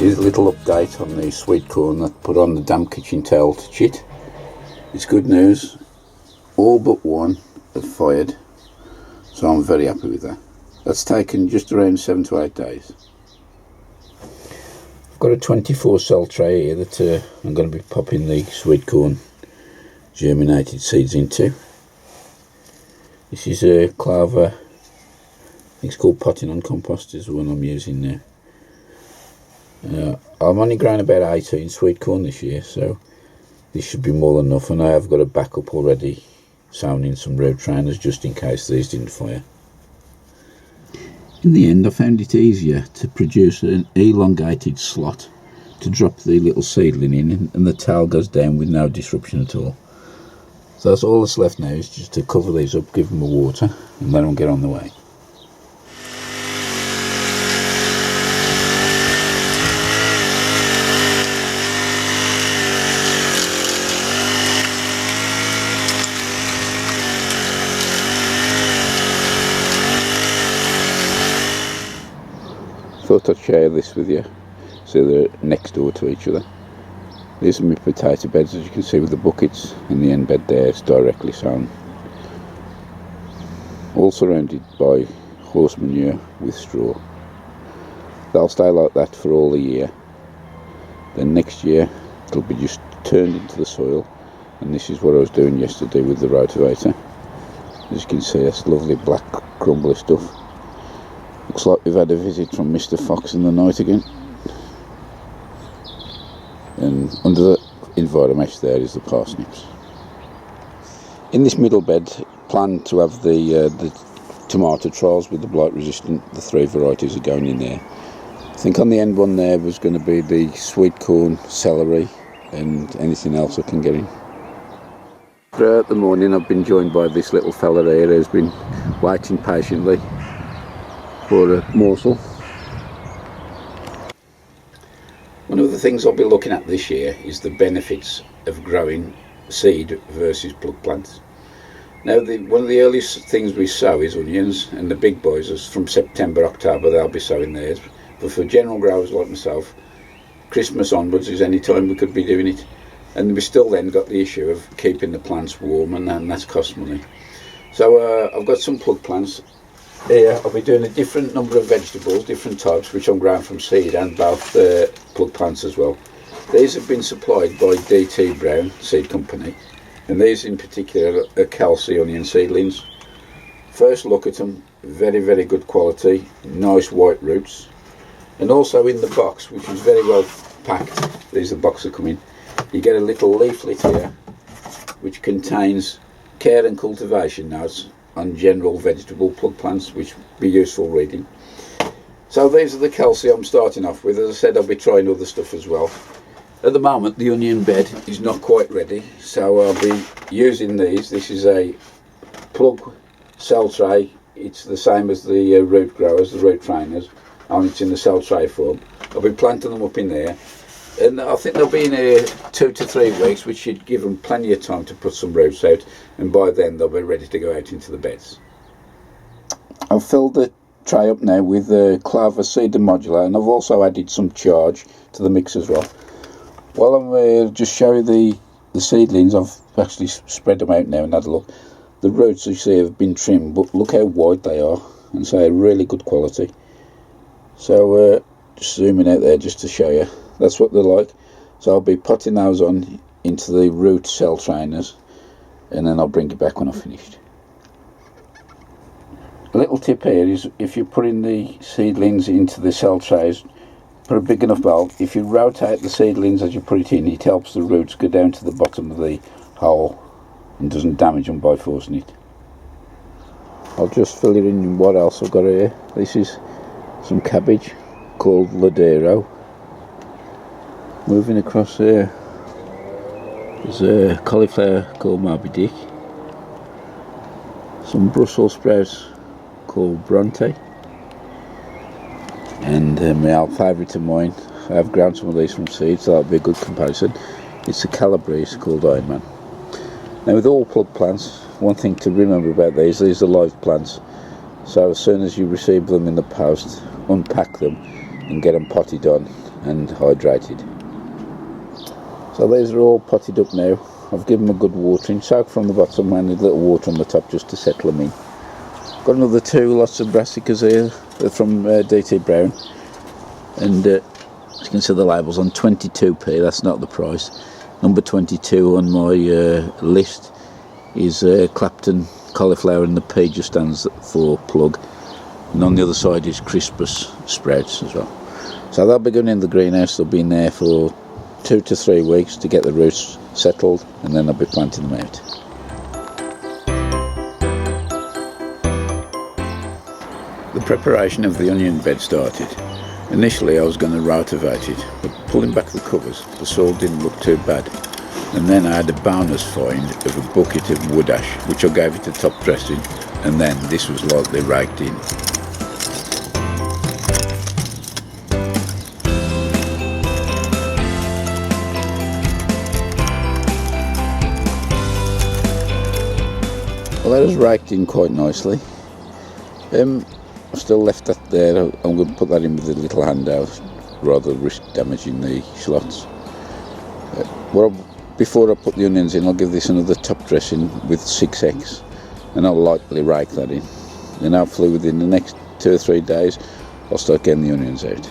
is a little update on the sweet corn that put on the damp kitchen towel to chit. It's good news, all but one have fired, so I'm very happy with that. That's taken just around 7 to 8 days. I've got a 24 cell tray here that I'm going to be popping the sweet corn germinated seeds into. This is a Clover, I think it's called potting on compost is the one I'm using now. I'm only growing about 18 sweet corn this year, so this should be more than enough, and I have got a backup already sown in some road trainers just in case these didn't fire. In the end I found it easier to produce an elongated slot to drop the little seedling in, and the towel goes down with no disruption at all. So that's all that's left now, is just to cover these up, give them a water and let them get on the way. Thought I'd share this with you, so they're next door to each other. These are my potato beds, as you can see with the buckets, and the end bed there is directly sown. All surrounded by horse manure with straw. They'll stay like that for all the year. Then next year it'll be just turned into the soil, and this is what I was doing yesterday with the rotavator. As you can see, that's lovely black crumbly stuff. Looks like we've had a visit from Mr. Fox in the night again. And under the enviromesh there is the parsnips. In this middle bed, plan to have the tomato trials with the blight resistant. The 3 varieties are going in there. I think on the end one there was going to be the sweet corn, celery, and anything else I can get in. Throughout the morning I've been joined by this little fella here who's been waiting patiently for a morsel. One of the things I'll be looking at this year is the benefits of growing seed versus plug plants. Now one of the earliest things we sow is onions, and the big boys is from September, October they'll be sowing theirs. But for general growers like myself, Christmas onwards is any time we could be doing it. And we still then got the issue of keeping the plants warm, and that's cost money. So I've got some plug plants. Here I'll be doing a different number of vegetables, different types, which I'm growing from seed, and both plug plants as well. These have been supplied by DT Brown Seed Company, and these in particular are Kelsey onion seedlings. First look at them, very, very good quality, nice white roots. And also in the box, which is very well packed, these are the boxes that come in, you get a little leaflet here which contains care and cultivation notes on general vegetable plug plants, which be useful reading. So these are the Kelsey I'm starting off with. As I said, I'll be trying other stuff as well. At the moment the onion bed is not quite ready, so I'll be using these. This is a plug cell tray. It's the same as the root growers, the root trainers, and it's in the cell tray form. I'll be planting them up in there, and I think they'll be in here 2 to 3 weeks, which should give them plenty of time to put some roots out, and by then they'll be ready to go out into the beds. I've filled the tray up now with Clover seed and modular, and I've also added some charge to the mix as well. While I'm just showing the seedlings, I've actually spread them out now and had a look. The roots, you see, have been trimmed, but look how wide they are, and so really good quality. So just zooming out there just to show you, that's what they're like. So I'll be potting those on into the root cell trainers, and then I'll bring it back when I've finished. A little tip here is, if you're putting the seedlings into the cell trays, put a big enough bulb. If you rotate the seedlings as you put it in, it helps the roots go down to the bottom of the hole and doesn't damage them by forcing it. I'll just fill it in what else I've got here. This is some cabbage called Ladero. Moving across here, there's a cauliflower called Moby-Dick, some Brussels sprouts called Bronte, and my old favourite of mine, I have grown some of these from seeds, so that'll be a good comparison. It's a Calabrese called Ironman. Now with all plug plants, one thing to remember about these are live plants, so as soon as you receive them in the post, unpack them and get them potted on, and hydrated. So these are all potted up now. I've given them a good watering, soak from the bottom and a little water on the top just to settle them in. Got another 2 lots of brassicas here. They're from DT Brown, and as you can see the labels on 22p, that's not the price. Number 22 on my list is Clapton cauliflower, and the P just stands for plug, and on the other side is Crispus sprouts as well. So they'll be going in the greenhouse. They'll be in there for 2 to 3 weeks to get the roots settled, and then I'll be planting them out. The preparation of the onion bed started. Initially I was going to rotavate it, but pulling back the covers, the soil didn't look too bad, and then I had a bonus find of a bucket of wood ash, which I gave it a top dressing, and then this was lightly raked in. Well, that was raked in quite nicely. I've still left that there. I'm going to put that in with a little hand out, rather risk damaging the shallots. Before I put the onions in, I'll give this another top dressing with 6x, and I'll lightly rake that in. Then hopefully within the next 2 or 3 days I'll start getting the onions out.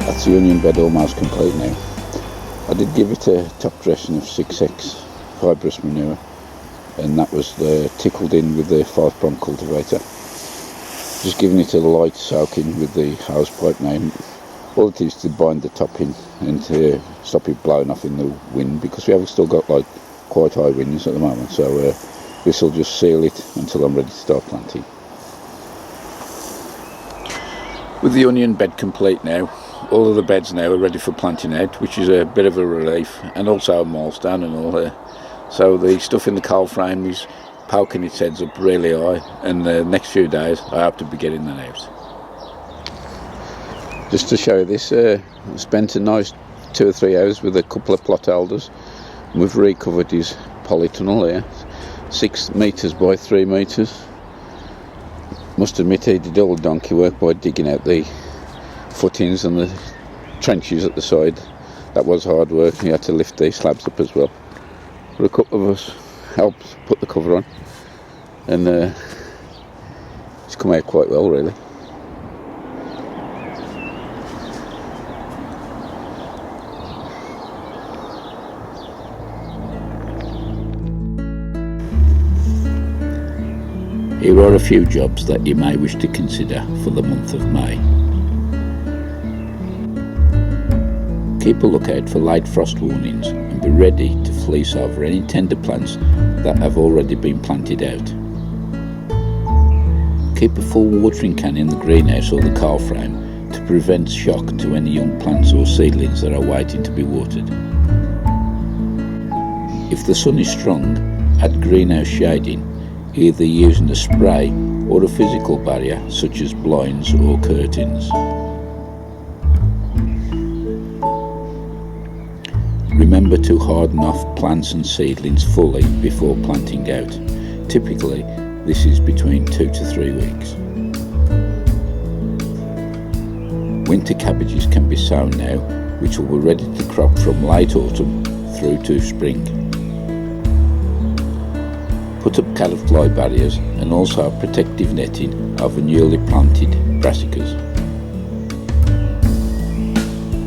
That's the onion bed almost complete now. I did give it a top dressing of 6x fibrous manure, and that was tickled in with the 5-prong cultivator. Just giving it a light soaking with the hose pipe now. All it is to bind the top in and to stop it blowing off in the wind, because we have still got like quite high winds at the moment, so this will just seal it until I'm ready to start planting. With the onion bed complete now, all of the beds now are ready for planting out, which is a bit of a relief, and also a milestone and all there. So the stuff in the coal frame is poking its heads up really high, and the next few days I hope to be getting that out. Just to show you this, I spent a nice 2 or 3 hours with a couple of plot elders, and we've recovered his polytunnel here, 6 metres by 3 metres. Must admit he did all the donkey work by digging out the footings and the trenches at the side. That was hard work. He had to lift the slabs up as well. But a couple of us helped put the cover on, and it's come out quite well really. Here are a few jobs that you may wish to consider for the month of May. Keep a lookout for late frost warnings and be ready to fleece over any tender plants that have already been planted out. Keep a full watering can in the greenhouse or the coal frame to prevent shock to any young plants or seedlings that are waiting to be watered. If the sun is strong, add greenhouse shading, either using a spray or a physical barrier such as blinds or curtains. Remember to harden off plants and seedlings fully before planting out. Typically, this is between 2 to 3 weeks. Winter cabbages can be sown now, which will be ready to crop from late autumn through to spring. Put up caddis-fly barriers and also protective netting over newly planted brassicas.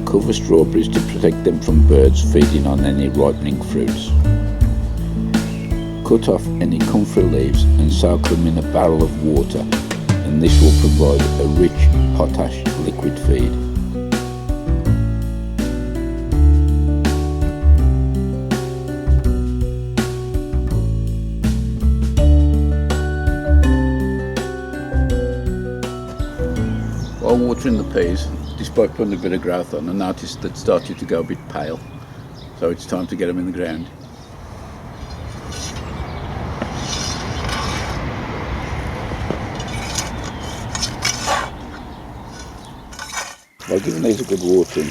Cover strawberries to protect them from birds feeding on any ripening fruits. Cut off any comfrey leaves and soak them in a barrel of water, and this will provide a rich potash liquid feed. while watering the peas, despite putting a bit of growth on, I noticed that started to go a bit pale, so it's time to get them in the ground. By giving these a good watering,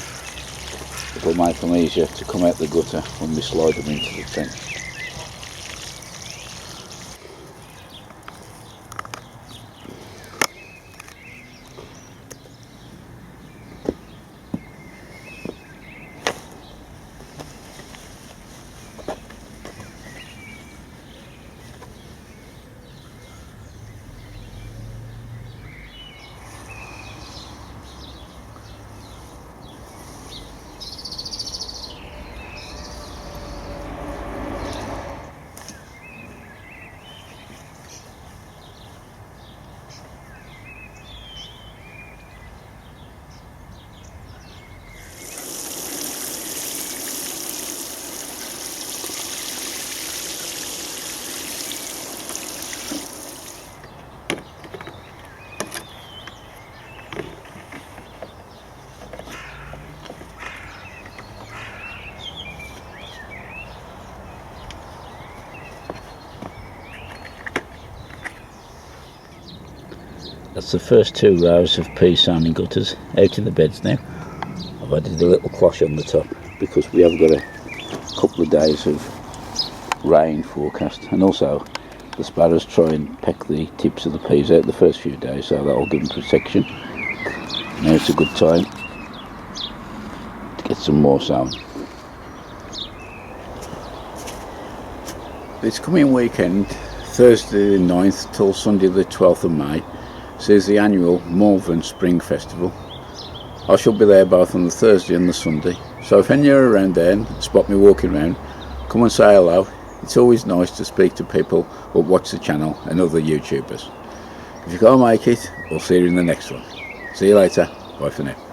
it will make them easier to come out the gutter when we slide them into the trench. That's the first 2 rows of pea sown in gutters out in the beds now. I've added a little cloche on the top because we have got a couple of days of rain forecast, and also the sparrows try and peck the tips of the peas out the first few days, so that'll give them protection. Now it's a good time to get some more sown. This coming weekend, Thursday the 9th till Sunday the 12th of May, sees the annual Malvern Spring Festival. I shall be there both on the Thursday and the Sunday, so if any are around there and spot me walking around, come and say hello. It's always nice to speak to people who watch the channel and other YouTubers. If you can't make it, we'll see you in the next one. See you later. Bye for now.